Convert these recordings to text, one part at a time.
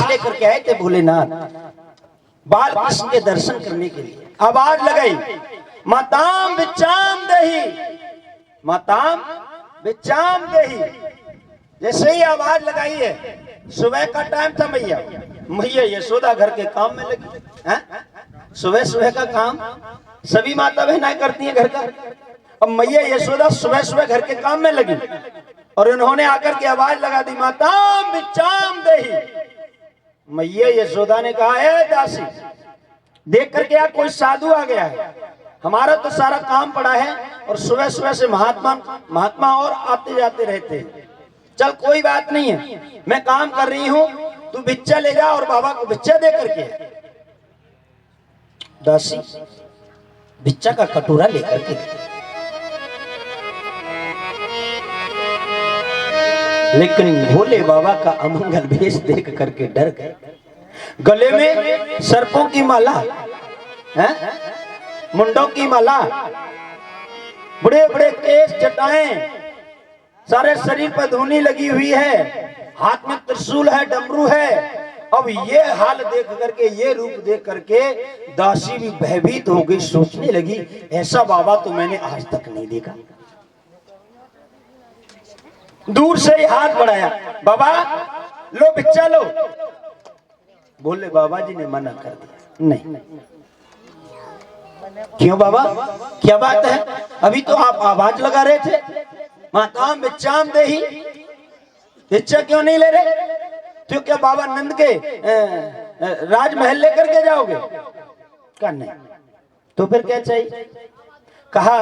लेकर के आए थे भोलेनाथ बाल कृष्ण के दर्शन करने के लिए। आवाज लगाई, माताम बिचाम दही, माताम बिचाम दही। जैसे ही आवाज लगाई है, सुबह का टाइम था, मैया यशोदा घर के काम में लगी है। सुबह सुबह का काम सभी माता बहनाएं करती हैं घर का। अब मैया यशोदा सुबह सुबह घर के काम में लगी और उन्होंने आकर के आवाज लगा दी, माताम बिचाम दही। मैया यशोदा ने कहा, ए दासी, देख करके यार कोई साधु आ गया है, हमारा तो सारा काम पड़ा है और सुबह सुबह से महात्मा और आते जाते रहते हैं। चल कोई बात नहीं है, मैं काम कर रही हूं, तू भिक्षा ले जा और बाबा को भिक्षा दे करके। दासी भिक्षा का कटोरा लेकर के, लेकिन भोले बाबा का अमंगल भेष देख करके डर गए। गले में सर्पों की माला है, मुंडों की माला, बड़े बड़े केस जटाएं, सारे शरीर पर धूनी लगी हुई है, हाथ में त्रिशूल है, डमरू है। अब ये हाल देख करके, ये रूप देख करके दासी भी भयभीत हो गई, सोचने लगी ऐसा बाबा तो मैंने आज तक नहीं देखा। दूर से ही हाथ बढ़ाया, बाबा लो भिक्षा लो। बोले बाबा जी ने मना कर दिया, नहीं। क्यों बाबा, क्या बात है? अभी तो आप आवाज लगा रहे थे, माताम बिचाम देही, भिक्षा क्यों नहीं ले रहे? तो क्या बाबा नंद के राजमहल लेकर के जाओगे? कहा नहीं। तो फिर क्या चाहिए? कहा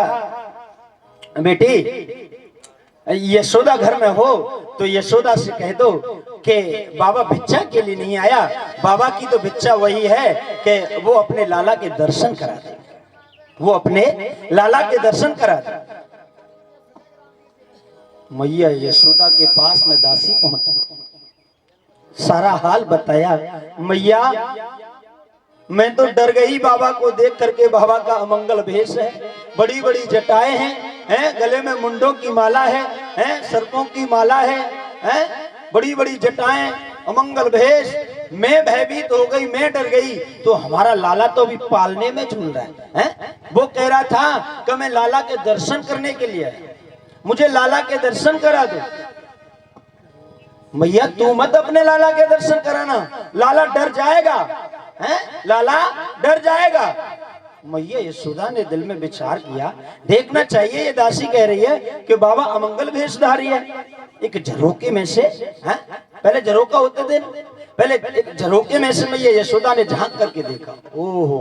बेटी यशोदा घर में हो तो यशोदा से कह दो कि बाबा भिक्षा के लिए नहीं आया, बाबा की तो भिक्षा वही है कि वो अपने लाला के दर्शन करा दे, वो अपने लाला के दर्शन करा दे। मैया यशोदा के पास में दासी पहुंची, सारा हाल बताया। मैया मैं तो डर गई बाबा को देख करके, बाबा का अमंगल भेष है, बड़ी बड़ी जटाएं हैं, गले में मुंडों की माला है, सर्पों की माला है, बड़ी बड़ी जटाएं, अमंगल भेष। मैं भयभीत हो गई, मैं डर गई। तो हमारा लाला तो अभी पालने में झूल रहा है, वो कह रहा था कि मैं लाला के दर्शन करने के लिए आया, मुझे लाला के दर्शन करा दो। मैया तू मत अपने लाला के दर्शन कराना, लाला डर जाएगा, हैं? लाला डर जाएगा। मैया यशोदा ने दिल में विचार किया, देखना चाहिए, ये दासी कह रही है कि बाबा अमंगल भेषधारी है। एक झरोके में से, हैं? पहले झरोका होते थे, पहले एक झरोके में से मैया यशोदा ने झांक करके देखा, ओहो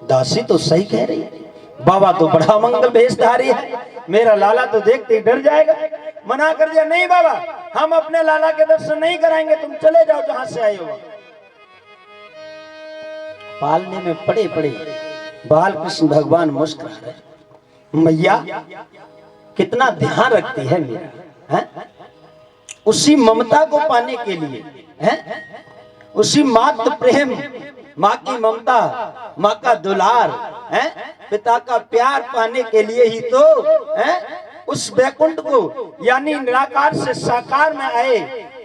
दासी तो सही कह रही है, बाबा तो बड़ा अमंगल भेषधारी है, मेरा लाला तो देखते ही डर जाएगा। मना कर दिया, नहीं बाबा हम अपने लाला के दर्शन नहीं कराएंगे, तुम चले जाओ जहां से आए हो। पालने में पड़े पड़े बाल कृष्ण भगवान मुस्कुरा रहे। मैया कितना ध्यान रखती है मेरा, है? उसी ममता को पाने के लिए, है? उसी मातृ प्रेम, माँ की ममता, माँ का दुलार, है? पिता का प्यार पाने के लिए ही तो, है? उस वैकुंठ को यानी निराकार से साकार में आए।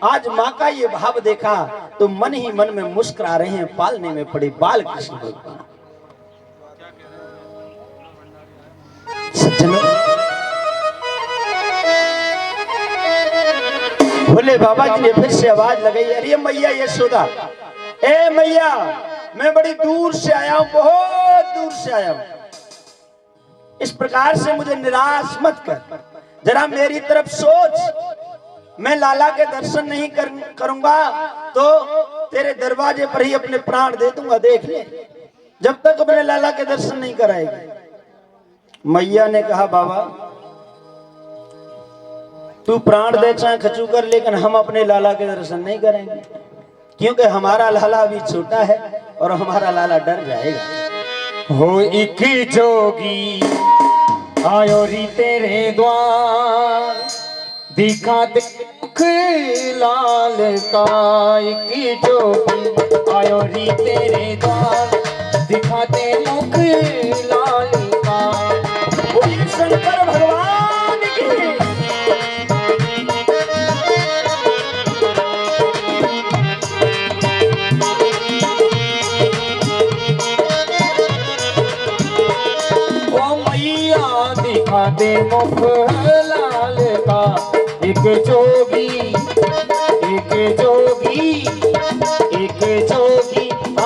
आज माँ का ये भाव देखा तो मन ही मन में मुस्कुरा रहे हैं पालने में पड़े बाल कृष्ण भगवान। सज्जनों, भोले बाबा जी ने फिर से आवाज लगाई, अरे मैया यशोदा, ए मैया मैं बड़ी दूर से आया हूं, बहुत दूर से आया हूं, इस प्रकार से मुझे निराश मत कर, जरा मेरी तरफ सोच। मैं लाला के दर्शन नहीं करूंगा तो तेरे दरवाजे पर ही अपने प्राण दे दूंगा, देख ले, जब तक अपने लाला के दर्शन नहीं कराएगी। मैया ने कहा बाबा तू प्राण दे चाहे खचू कर, लेकिन हम अपने लाला के दर्शन नहीं करेंगे, क्योंकि हमारा लाला अभी छोटा है और हमारा लाला डर जाएगा। हो एक जोगी आयो री तेरे द्वार, दिखा दे मुख लाल का। एक जोगी आयो री तेरे द्वार, दिखा दे मुख लाल का। बोलिए शंकर भगवान की। दे मुख लाल का। एक जोगी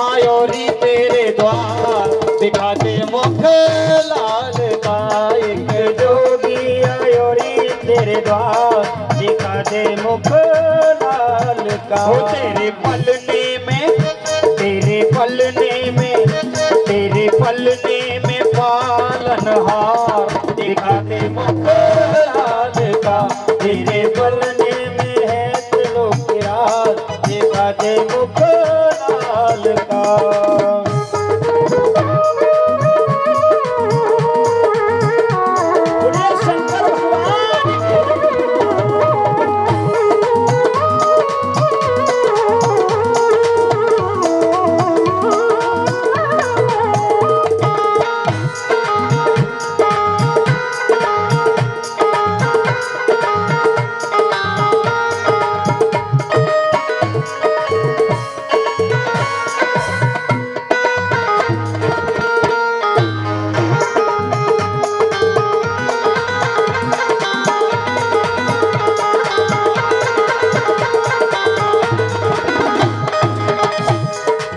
आयो री तेरे द्वार, दिखा दे मुख लाल का। एक जोगी आयो रे तेरे द्वार, दिखा दे मुख लाल का। हो तेरे पलने में पालनहार, दिखा दे मुख लाल का। तेरे पलने में है त्रिलोक की रात, दिखा दे मुख लाल का। बोले शंकर भगवान की।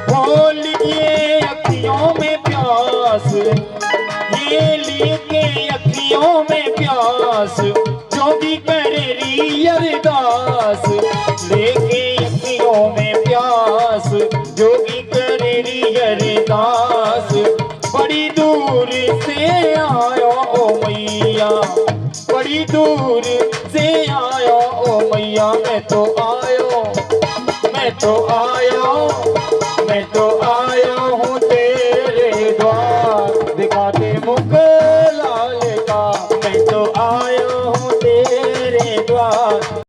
खोल ये अखियों में प्यास, ये लेके अखियों में प्यास, जोगी करे री अरदास। लेके अखियों में प्यास, जोगी करे री अरदास। बड़ी दूर से आयो ओ मैया, बड़ी दूर से आयो ओ मैया। मैं तो आयो, मैं तो आया हूँ तेरे द्वार, दिखा दे मुख लाल का। मैं तो आया हूँ तेरे द्वार,